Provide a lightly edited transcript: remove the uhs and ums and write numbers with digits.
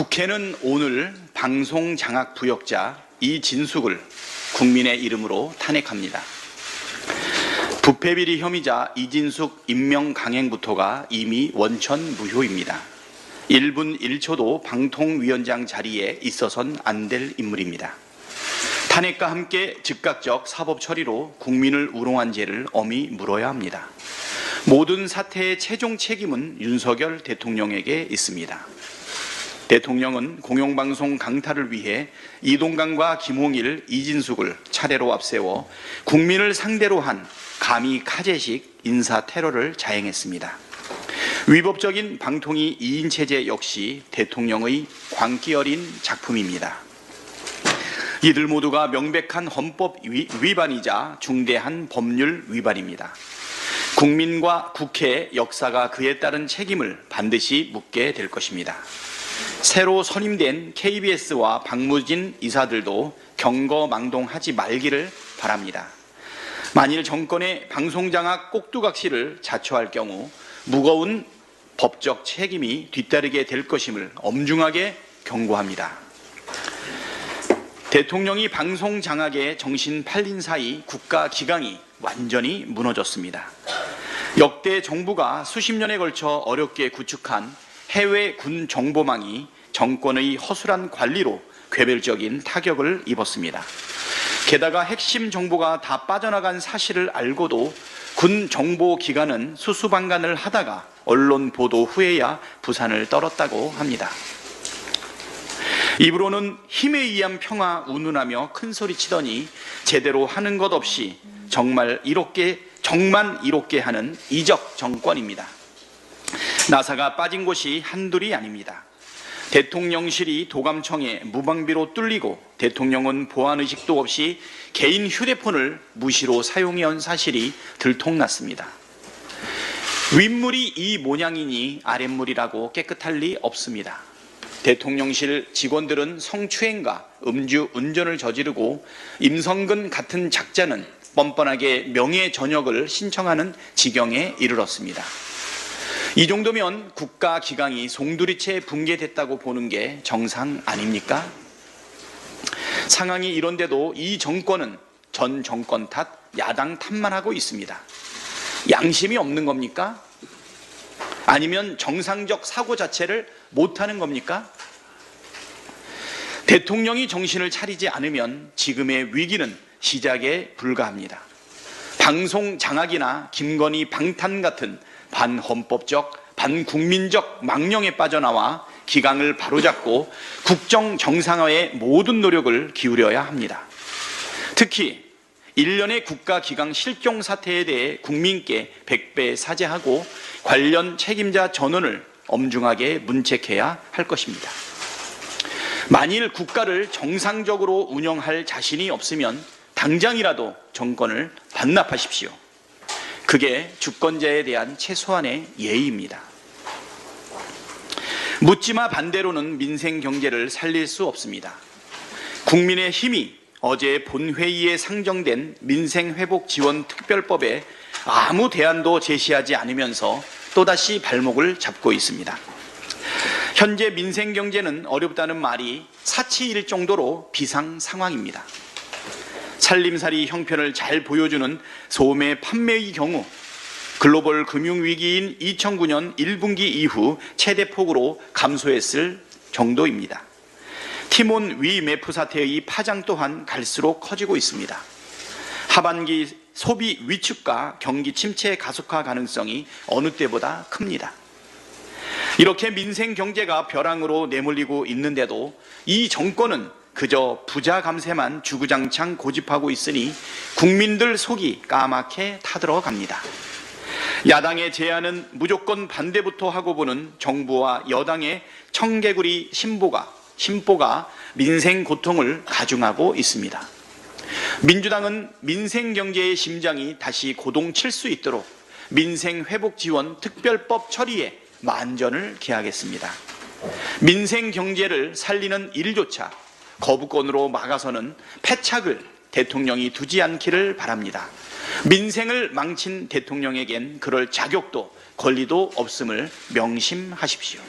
국회는 오늘 방송 장악 부역자 이진숙을 국민의 이름으로 탄핵합니다. 부패비리 혐의자 이진숙 임명 강행부터가 이미 원천 무효입니다. 1분 1초도 방통위원장 자리에 있어선 안 될 인물입니다. 탄핵과 함께 즉각적 사법 처리로 국민을 우롱한 죄를 엄히 물어야 합니다. 모든 사태의 최종 책임은 윤석열 대통령에게 있습니다. 대통령은 공영방송 강탈을 위해 이동관과 김홍일, 이진숙을 차례로 앞세워 국민을 상대로 한 가미카제식 인사 테러를 자행했습니다. 위법적인 방통위 2인 체제 역시 대통령의 광기 어린 작품입니다. 이들 모두가 명백한 헌법 위반이자 중대한 법률 위반입니다. 국민과 국회, 역사가 그에 따른 책임을 반드시 묻게 될 것입니다. 새로 선임된 KBS와 박무진 이사들도 경거망동하지 말기를 바랍니다. 만일 정권의 방송장악 꼭두각시를 자초할 경우 무거운 법적 책임이 뒤따르게 될 것임을 엄중하게 경고합니다. 대통령이 방송장악에 정신 팔린 사이 국가기강이 완전히 무너졌습니다. 역대 정부가 수십 년에 걸쳐 어렵게 구축한 해외 군 정보망이 정권의 허술한 관리로 괴멸적인 타격을 입었습니다. 게다가 핵심 정보가 다 빠져나간 사실을 알고도 군 정보기관은 수수방관을 하다가 언론 보도 후에야 부산을 떨었다고 합니다. 입으로는 힘에 의한 평화 운운하며 큰소리치더니 제대로 하는 것 없이 정만 이롭게 하는 이적 정권입니다. 나사가 빠진 곳이 한둘이 아닙니다. 대통령실이 도감청에 무방비로 뚫리고 대통령은 보안의식도 없이 개인 휴대폰을 무시로 사용해온 사실이 들통났습니다. 윗물이 이 모양이니 아랫물이라고 깨끗할 리 없습니다. 대통령실 직원들은 성추행과 음주 운전을 저지르고 임성근 같은 작자는 뻔뻔하게 명예전역을 신청하는 지경에 이르렀습니다. 이 정도면 국가기강이 송두리째 붕괴됐다고 보는 게 정상 아닙니까? 상황이 이런데도 이 정권은 전 정권 탓, 야당 탓만 하고 있습니다. 양심이 없는 겁니까? 아니면 정상적 사고 자체를 못하는 겁니까? 대통령이 정신을 차리지 않으면 지금의 위기는 시작에 불과합니다. 방송 장악이나 김건희 방탄 같은 반헌법적, 반국민적 망령에 빠져나와 기강을 바로잡고 국정 정상화에 모든 노력을 기울여야 합니다. 특히 1년의 국가기강 실종 사태에 대해 국민께 100배 사죄하고 관련 책임자 전원을 엄중하게 문책해야 할 것입니다. 만일 국가를 정상적으로 운영할 자신이 없으면 당장이라도 정권을 반납하십시오. 그게 주권자에 대한 최소한의 예의입니다. 묻지마 반대로는 민생 경제를 살릴 수 없습니다. 국민의힘이 어제 본회의에 상정된 민생회복지원특별법에 아무 대안도 제시하지 않으면서 또다시 발목을 잡고 있습니다. 현재 민생경제는 어렵다는 말이 사치일 정도로 비상 상황입니다. 살림살이 형편을 잘 보여주는 소매 판매의 경우 글로벌 금융위기인 2009년 1분기 이후 최대폭으로 감소했을 정도입니다. 티몬 위메프 사태의 파장 또한 갈수록 커지고 있습니다. 하반기 소비 위축과 경기 침체 가속화 가능성이 어느 때보다 큽니다. 이렇게 민생 경제가 벼랑으로 내몰리고 있는데도 이 정권은 그저 부자 감세만 주구장창 고집하고 있으니 국민들 속이 까맣게 타들어갑니다. 야당의 제안은 무조건 반대부터 하고 보는 정부와 여당의 청개구리 심보가 민생 고통을 가중하고 있습니다. 민주당은 민생 경제의 심장이 다시 고동칠 수 있도록 민생회복지원 특별법 처리에 만전을 기하겠습니다. 민생 경제를 살리는 일조차 거부권으로 막아서는 패착을 대통령이 두지 않기를 바랍니다. 민생을 망친 대통령에겐 그럴 자격도 권리도 없음을 명심하십시오.